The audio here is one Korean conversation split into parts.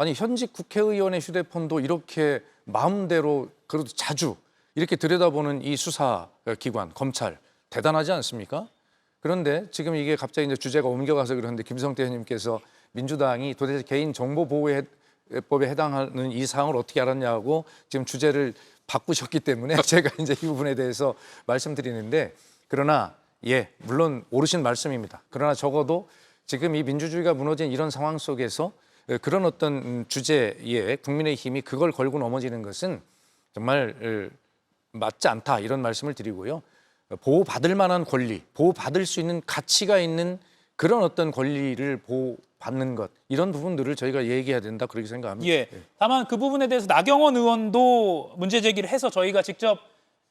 아니 현직 국회의원의 휴대폰도 이렇게 마음대로 그래도 자주 이렇게 들여다보는 이 수사기관 검찰 대단하지 않습니까? 그런데 지금 이게 갑자기 이제 주제가 옮겨가서 그러는데 김성태 의원님께서 민주당이 도대체 개인정보보호법에 해당하는 이 사항을 어떻게 알았냐고 지금 주제를 바꾸셨기 때문에 제가 이제 이 부분에 대해서 말씀드리는데 그러나 물론 옳으신 말씀입니다. 그러나 적어도 지금 이 민주주의가 무너진 이런 상황 속에서 그런 어떤 주제에 국민의힘이 그걸 걸고 넘어지는 것은 정말 맞지 않다 이런 말씀을 드리고요. 보호받을 만한 권리, 보호받을 수 있는 가치가 있는 그런 어떤 권리를 보호받는 것 이런 부분들을 저희가 얘기해야 된다 그렇게 생각합니다. 예. 다만 그 부분에 대해서 나경원 의원도 문제 제기를 해서 저희가 직접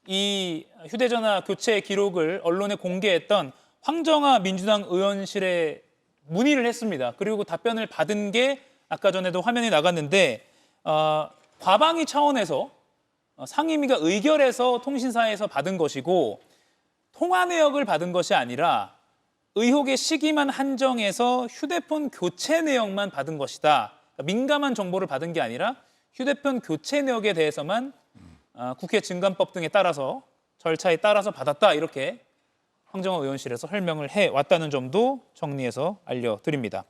이 휴대전화 교체 기록을 언론에 공개했던 황정아 민주당 의원실에 문의를 했습니다. 그리고 답변을 받은 게 아까 전에도 화면이 나갔는데 과방위 차원에서 상임위가 의결해서 통신사에서 받은 것이고 통화 내역을 받은 것이 아니라 의혹의 시기만 한정해서 휴대폰 교체 내역만 받은 것이다. 그러니까 민감한 정보를 받은 게 아니라 휴대폰 교체 내역에 대해서만 국회 증감법 등에 따라서 절차에 따라서 받았다. 이렇게 황정화 의원실에서 설명을 해왔다는 점도 정리해서 알려드립니다.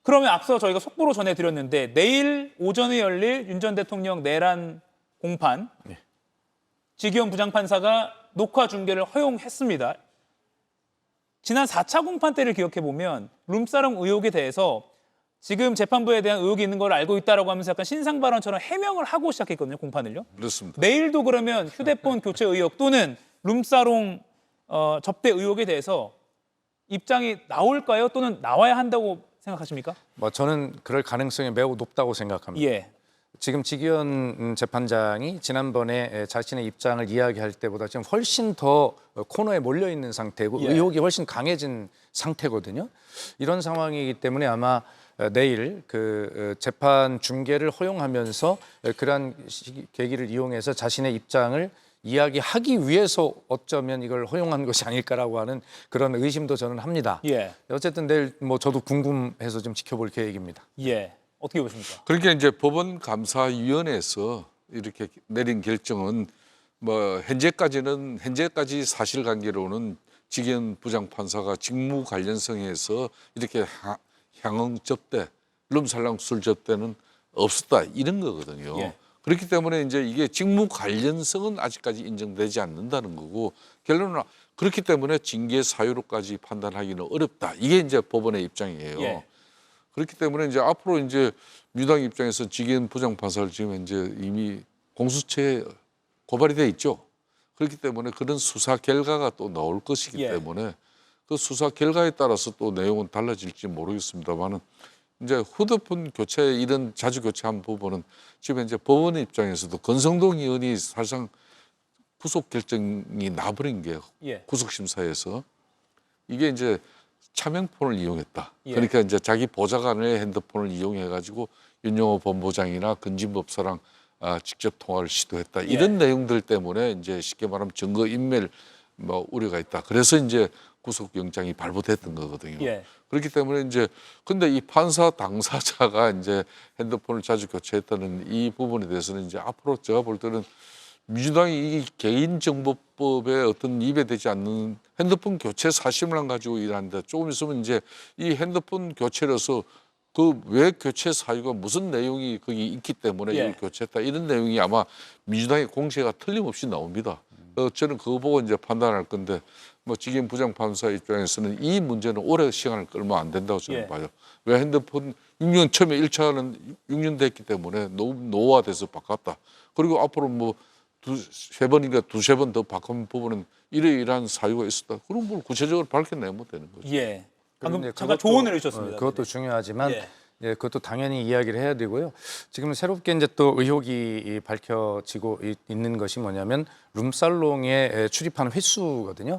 그러면 앞서 저희가 속보로 전해드렸는데 내일 오전에 열릴 윤 전 대통령 내란 공판 지기현 부장판사가 녹화 중계를 허용했습니다. 지난 4차 공판 때를 기억해보면 룸사롱 의혹에 대해서 지금 재판부에 대한 의혹이 있는 걸 알고 있다라고 하면서 약간 신상 발언처럼 해명을 하고 시작했거든요, 공판을요. 그렇습니다. 내일도 그러면 휴대폰 교체 의혹 또는 룸사롱 접대 의혹에 대해서 입장이 나올까요? 또는 나와야 한다고 생각하십니까? 저는 그럴 가능성이 매우 높다고 생각합니다. 예. 지금 지기현 재판장이 지난번에 자신의 입장을 이야기할 때보다 지금 훨씬 더 코너에 몰려 있는 상태고 의혹이 훨씬 강해진 상태거든요. 이런 상황이기 때문에 아마 내일 그 재판 중계를 허용하면서 그러한 계기를 이용해서 자신의 입장을 이야기하기 위해서 어쩌면 이걸 허용한 것이 아닐까라고 하는 그런 의심도 저는 합니다. 예. 어쨌든 내일 저도 궁금해서 좀 지켜볼 계획입니다. 예. 어떻게 보십니까? 그러니까 이제 법원감사위원회에서 이렇게 내린 결정은 현재까지 사실관계로는 지기현 부장판사가 직무 관련성에서 이렇게 향응 접대, 룸살롱 술 접대는 없었다 이런 거거든요. 예. 그렇기 때문에 이제 이게 직무 관련성은 아직까지 인정되지 않는다는 거고 결론은 그렇기 때문에 징계 사유로까지 판단하기는 어렵다. 이게 이제 법원의 입장이에요. 예. 그렇기 때문에 이제 앞으로 이제 민주당 입장에서 지기현 부장판사를 지금 이제 이미 공수처에 고발이 돼 있죠. 그렇기 때문에 그런 수사 결과가 또 나올 것이기 때문에 그 수사 결과에 따라서 또 내용은 달라질지 모르겠습니다만은 이제 휴대폰 교체 이런 자주 교체한 부분은 지금 이제 법원의 입장에서도 권성동 의원이 사실상 구속 결정이 나버린 게 구속심사에서 이게 이제 차명폰을 이용했다. 그러니까 이제 자기 보좌관의 핸드폰을 이용해 가지고 윤영호 본부장이나 건진법사랑 직접 통화를 시도했다. 이런 내용들 때문에 이제 쉽게 말하면 증거 인멸 우려가 있다. 그래서 이제 구속영장이 발부됐던 거거든요. 그렇기 때문에 이제 근데 이 판사 당사자가 이제 핸드폰을 자주 교체했다는 이 부분에 대해서는 이제 앞으로 제가 볼 때는 민주당이 이 개인정보법에 어떤 입에되지 않는 핸드폰 교체 사실만 가지고 일하는데 조금 있으면 이제 이 핸드폰 교체로서 그 왜 교체 사유가 무슨 내용이 거기 있기 때문에 이걸 교체했다 이런 내용이 아마 민주당의 공세가 틀림없이 나옵니다. 저는 그거 보고 이제 판단할 건데 지기현 부장판사 입장에서는 이 문제는 오래 시간을 끌면 안 된다고 저는 봐요. 왜 핸드폰 6년 처음에 1차는 6년 됐기 때문에 노후화돼서 바꿨다. 그리고 앞으로 두세 번 더 바꾼 부분은 이러이러한 사유가 있었다. 그럼 뭘 구체적으로 밝혀내면 되는 거죠. 예. 방금 잠깐 조언을 해주셨습니다. 그것도 중요하지만 그것도 당연히 이야기를 해야 되고요. 지금 새롭게 이제 또 의혹이 밝혀지고 있는 것이 뭐냐면 룸살롱에 출입한 횟수거든요.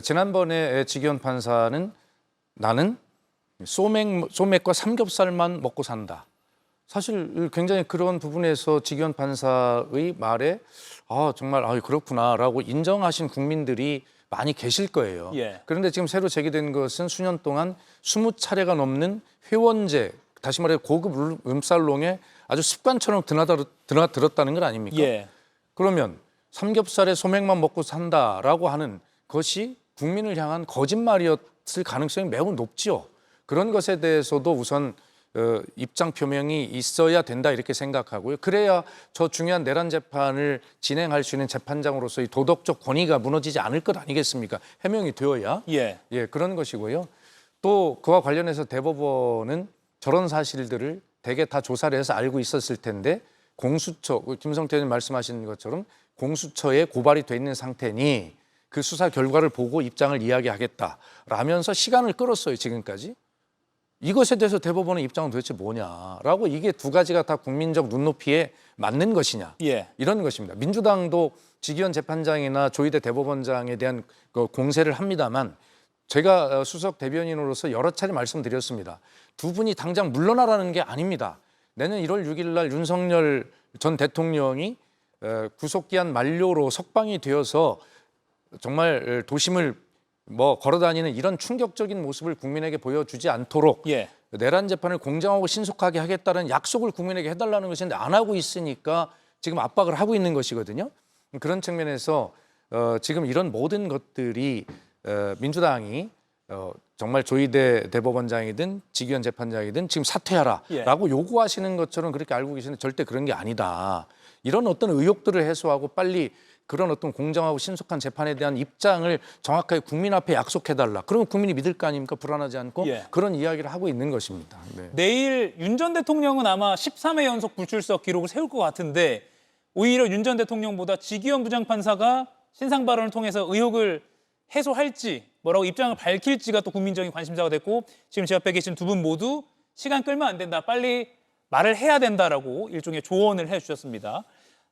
지난번에 지기현 판사는 나는 소맥과 삼겹살만 먹고 산다. 사실 굉장히 그런 부분에서 지기현 판사의 말에 정말 그렇구나라고 인정하신 국민들이 많이 계실 거예요. 그런데 지금 새로 제기된 것은 수년 동안 20차례가 넘는 회원제 다시 말해 고급 음살롱에 아주 습관처럼 드나들었다는 건 아닙니까? 예. 그러면 삼겹살에 소맥만 먹고 산다라고 하는 것이 국민을 향한 거짓말이었을 가능성이 매우 높지요. 그런 것에 대해서도 우선 입장 표명이 있어야 된다 이렇게 생각하고요. 그래야 저 중요한 내란 재판을 진행할 수 있는 재판장으로서의 도덕적 권위가 무너지지 않을 것 아니겠습니까? 해명이 되어야. 예. 예, 그런 것이고요. 또 그와 관련해서 대법원은 저런 사실들을 대개 다 조사를 해서 알고 있었을 텐데 공수처, 김성태 의원님 말씀하신 것처럼 공수처에 고발이 돼 있는 상태니 그 수사 결과를 보고 입장을 이야기하겠다라면서 시간을 끌었어요, 지금까지. 이것에 대해서 대법원의 입장은 도대체 뭐냐라고 이게 두 가지가 다 국민적 눈높이에 맞는 것이냐 예. 이런 것입니다. 민주당도 지기현 재판장이나 조희대 대법원장에 대한 그 공세를 합니다만 제가 수석 대변인으로서 여러 차례 말씀드렸습니다. 두 분이 당장 물러나라는 게 아닙니다. 내년 1월 6일 날 윤석열 전 대통령이 구속기한 만료로 석방이 되어서 정말 도심을 걸어다니는 이런 충격적인 모습을 국민에게 보여주지 않도록 예. 내란 재판을 공정하고 신속하게 하겠다는 약속을 국민에게 해달라는 것인데 안 하고 있으니까 지금 압박을 하고 있는 것이거든요. 그런 측면에서 지금 이런 모든 것들이 민주당이 정말 조희대 대법원장이든 지기현 재판장이든 지금 사퇴하라라고 요구하시는 것처럼 그렇게 알고 계시는데 절대 그런 게 아니다. 이런 어떤 의혹들을 해소하고 빨리 그런 어떤 공정하고 신속한 재판에 대한 입장을 정확하게 국민 앞에 약속해달라. 그러면 국민이 믿을 거 아닙니까? 불안하지 않고 그런 이야기를 하고 있는 것입니다. 네. 내일 윤 전 대통령은 아마 13회 연속 불출석 기록을 세울 것 같은데 오히려 윤 전 대통령보다 지기현 부장판사가 신상 발언을 통해서 의혹을 해소할지 뭐라고 입장을 밝힐지가 또 국민적인 관심사가 됐고 지금 제 옆에 계신 두 분 모두 시간 끌면 안 된다. 빨리 말을 해야 된다라고 일종의 조언을 해주셨습니다.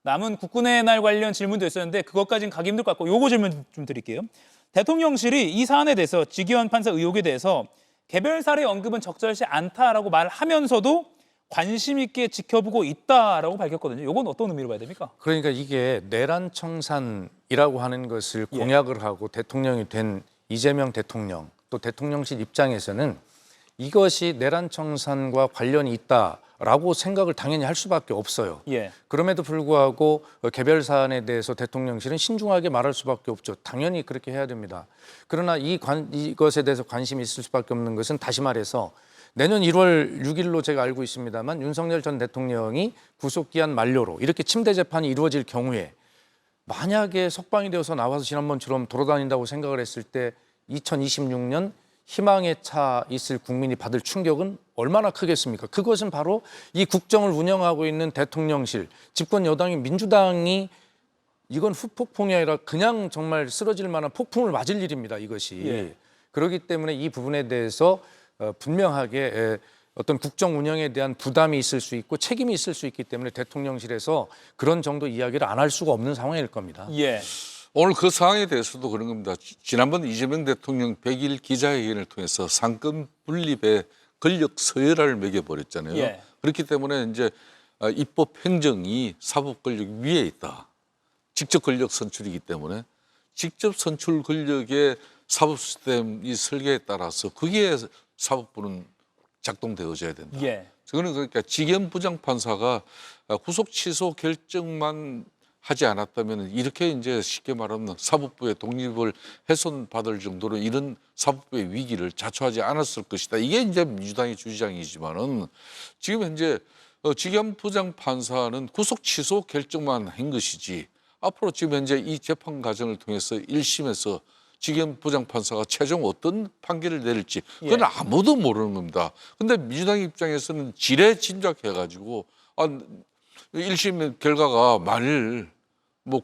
남은 국군의 날 관련 질문도 있었는데 그것까지는 가기 힘들 것 같고 요거 질문 좀 드릴게요. 대통령실이 이 사안에 대해서 지기현 판사 의혹에 대해서 개별 사례 언급은 적절치 않다라고 말하면서도 관심 있게 지켜보고 있다라고 밝혔거든요. 요건 어떤 의미로 봐야 됩니까? 그러니까 이게 내란 청산이라고 하는 것을 공약을 하고 대통령이 된 이재명 대통령 또 대통령실 입장에서는 이것이 내란 청산과 관련이 있다라고 생각을 당연히 할 수밖에 없어요. 예. 그럼에도 불구하고 개별 사안에 대해서 대통령실은 신중하게 말할 수밖에 없죠. 당연히 그렇게 해야 됩니다. 그러나 이것에 대해서 관심이 있을 수밖에 없는 것은 다시 말해서 내년 1월 6일로 제가 알고 있습니다만 윤석열 전 대통령이 구속기한 만료로 이렇게 침대 재판이 이루어질 경우에 만약에 석방이 되어서 나와서 지난번처럼 돌아다닌다고 생각을 했을 때 2026년 희망에 차 있을 국민이 받을 충격은 얼마나 크겠습니까? 그것은 바로 이 국정을 운영하고 있는 대통령실, 집권 여당인 민주당이 이건 후폭풍이 아니라 그냥 정말 쓰러질 만한 폭풍을 맞을 일입니다. 이것이. 그렇기 때문에 이 부분에 대해서 분명하게 어떤 국정 운영에 대한 부담이 있을 수 있고 책임이 있을 수 있기 때문에 대통령실에서 그런 정도 이야기를 안 할 수가 없는 상황일 겁니다. 예. 오늘 그 상황에 대해서도 그런 겁니다. 지난번 이재명 대통령 100일 기자회견을 통해서 상권 분립에 권력 서열화를 매겨버렸잖아요. 그렇기 때문에 이제 입법 행정이 사법 권력 위에 있다. 직접 권력 선출이기 때문에 직접 선출 권력의 사법 시스템 이 설계에 따라서 그게 사법부는 작동되어져야 된다. 저는 그러니까 지기현 부장판사가 구속 취소 결정만 하지 않았다면 이렇게 이제 쉽게 말하면 사법부의 독립을 훼손받을 정도로 이런 사법부의 위기를 자초하지 않았을 것이다. 이게 이제 민주당의 주장이지만은 지금 현재 지기현 부장판사는 구속 취소 결정만 한 것이지 앞으로 지금 현재 이 재판 과정을 통해서 1심에서 지기현 부장판사가 최종 어떤 판결을 내릴지 그건 아무도 모르는 겁니다. 근데 민주당 입장에서는 지레짐작해가지고 1심 결과가 만일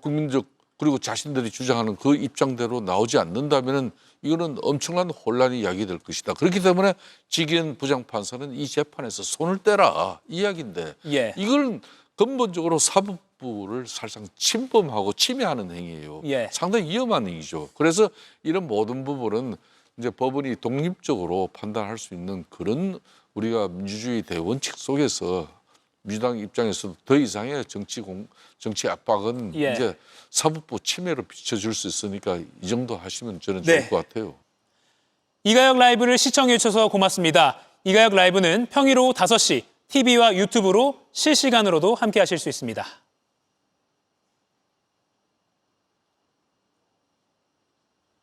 국민적 그리고 자신들이 주장하는 그 입장대로 나오지 않는다면은 이거는 엄청난 혼란이 야기될 것이다. 그렇기 때문에 지기현 부장판사는 이 재판에서 손을 떼라 이야기인데 이걸 근본적으로 사법부를 사실상 침범하고 침해하는 행위예요. 상당히 위험한 행위죠. 그래서 이런 모든 부분은 이제 법원이 독립적으로 판단할 수 있는 그런 우리가 민주주의 대원칙 속에서 민주당 입장에서도 더 이상의 정치 압박은 이제 사법부 침해로 비춰줄 수 있으니까 이 정도 하시면 저는 좋을 것 같아요. 이가혁 라이브를 시청해 주셔서 고맙습니다. 이가역 라이브는 평일 오후 5시 TV와 유튜브로 실시간으로도 함께 하실 수 있습니다.